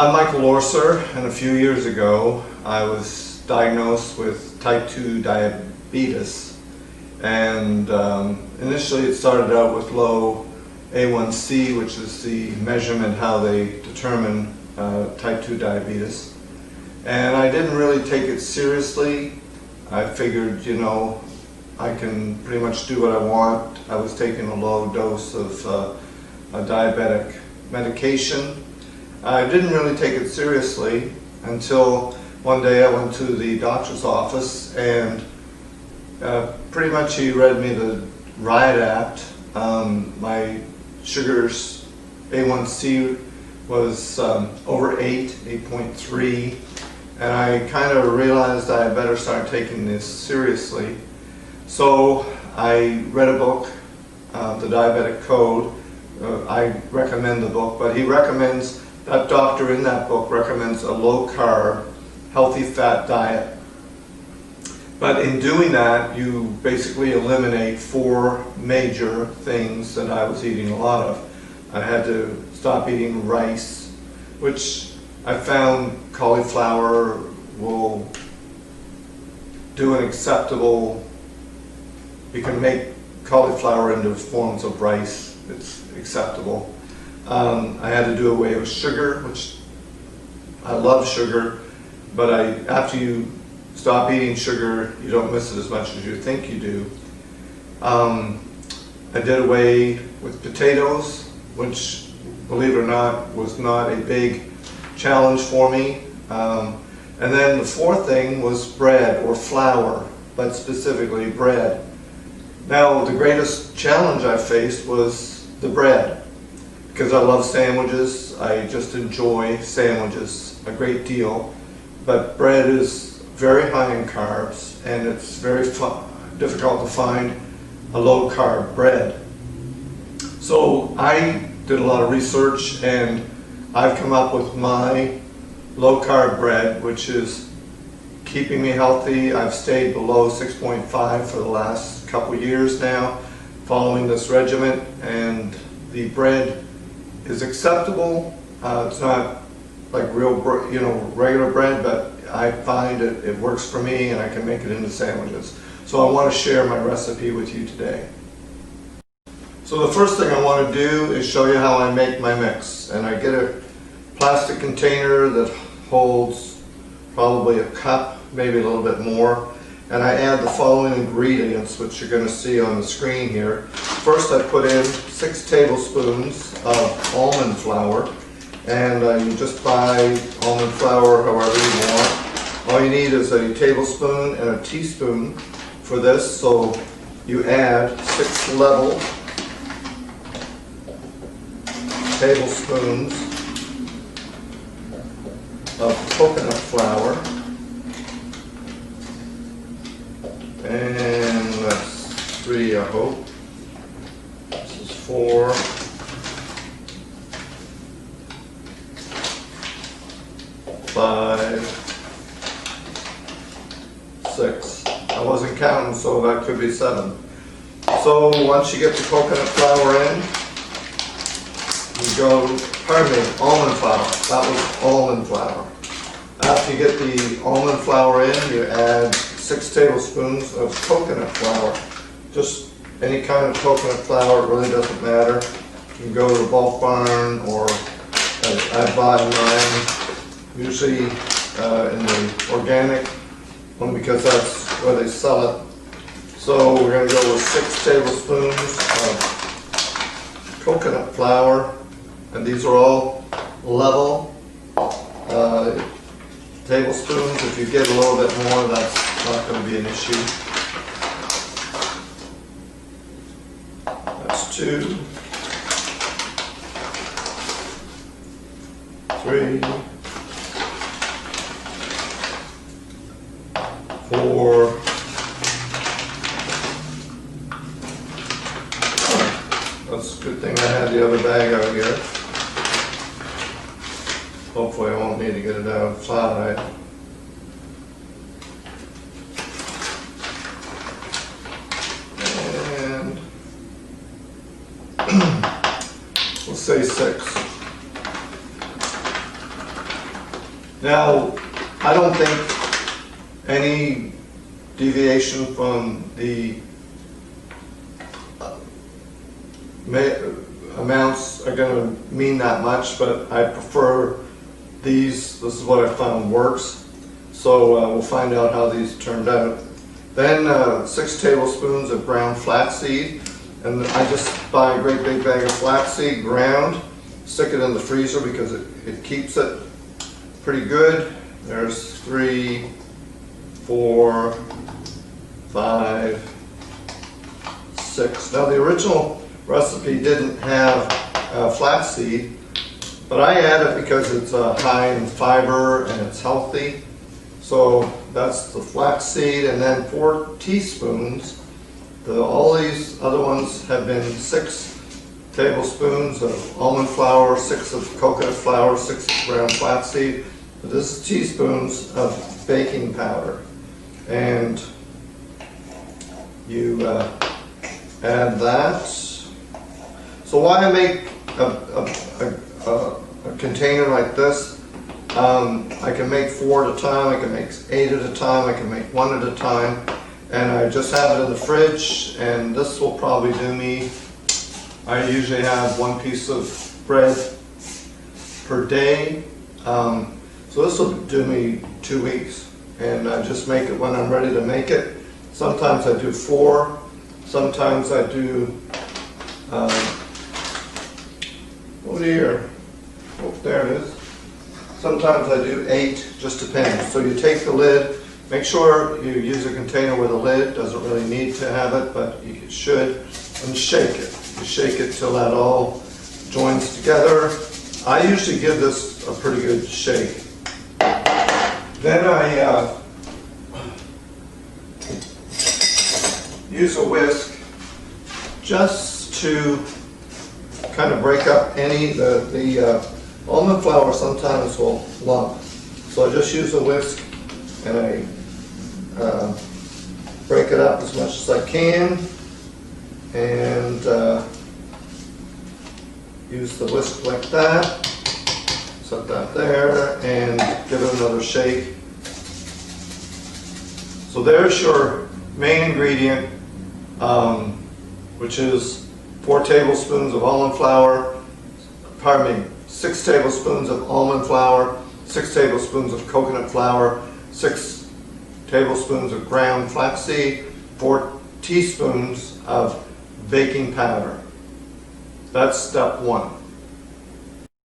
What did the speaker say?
I'm Michael Lorser, and a few years ago I was diagnosed with type 2 diabetes, and initially it started out with low A1C, which is the measurement how they determine type 2 diabetes, and I didn't really take it seriously. I figured, you know, I can pretty much do what I want. I was taking a low dose of a diabetic medication. I didn't really take it seriously until one day I went to the doctor's office, and pretty much he read me the Riot Act. My sugars, A1C was over 8.3, and I kind of realized I better start taking this seriously. So I read a book, The Diabetic Code. I recommend the book, but he recommends, that doctor in that book recommends a low-carb, healthy fat diet. But in doing that, you basically eliminate 4 major things that I was eating a lot of. I had to stop eating rice, which I found cauliflower will do an acceptable, you can make cauliflower into forms of rice, it's acceptable. I had to do away with sugar, which I love sugar, but after you stop eating sugar, you don't miss it as much as you think you do. I did away with potatoes, which, believe it or not, was not a big challenge for me. And then the 4th thing was bread or flour, but specifically bread. Now, the greatest challenge I faced was the bread, because I love sandwiches. I just enjoy sandwiches a great deal, but bread is very high in carbs, and it's very difficult to find a low-carb bread. So I did a lot of research, and I've come up with my low-carb bread, which is keeping me healthy. I've stayed below 6.5 for the last couple years now, following this regimen, and the bread is acceptable. It's not like real, regular bread, but I find it works for me, and I can make it into sandwiches. So I want to share my recipe with you today. So the first thing I want to do is show you how I make my mix. And I get a plastic container that holds probably a cup, maybe a little bit more. And I add the following ingredients, which you're going to see on the screen here. First, I put in 6 tablespoons of almond flour, and you just buy almond flour however you want. All you need is a tablespoon and a teaspoon for this, so you add 6 level tablespoons of coconut flour. And that's 3, I hope. This is 4. 5. 6. I wasn't counting, so that could be 7. So once you get the coconut flour in, you go, almond flour. That was almond flour. After you get the almond flour in, you add 6 tablespoons of coconut flour. Just any kind of coconut flour, it really doesn't matter. You can go to the bulk barn, or I buy mine usually in the organic, only because that's where they sell it. So we're going to go with 6 tablespoons of coconut flour, and these are all level tablespoons. If you get a little bit more, that's not going to be an issue. That's 2, 3, 4, that's a good thing I had the other bag out here. Hopefully I won't need to get it outside. And we'll say 6. Now, I don't think any deviation from the amounts are going to mean that much, but I prefer these. This is what I found works. So we'll find out how these turned out. Then 6 tablespoons of ground flaxseed, and I just buy a great big bag of flaxseed ground, stick it in the freezer because it keeps it pretty good. There's 3, 4, 5, 6. Now the original recipe didn't have flaxseed, but I add it because it's high in fiber and it's healthy. So that's the flaxseed, and then 4 teaspoons. All these other ones have been 6 tablespoons of almond flour, 6 of coconut flour, 6 of ground flaxseed. But this is teaspoons of baking powder, and you add that. So why I make a container like this, I can make 4 at a time, I can make 8 at a time, I can make 1 at a time, and I just have it in the fridge, and this will probably do me, I usually have 1 piece of bread per day, so this will do me 2 weeks, and I just make it when I'm ready to make it. Sometimes I do 4, sometimes I do, oh dear, oh there it is. Sometimes I do 8, just depends. So you take the lid, make sure you use a container with a lid, doesn't really need to have it, but you should, and shake it. You shake it till that all joins together. I usually give this a pretty good shake. Then I use a whisk just to kind of break up any, the almond flour sometimes will lump. So I just use a whisk and I break it up as much as I can, and use the whisk like that. Set that there and give it another shake. So there's your main ingredient, which is 4 tablespoons of almond flour, pardon me, 6 tablespoons of almond flour, 6 tablespoons of coconut flour, 6 tablespoons of ground flaxseed, 4 teaspoons of baking powder. That's step 1.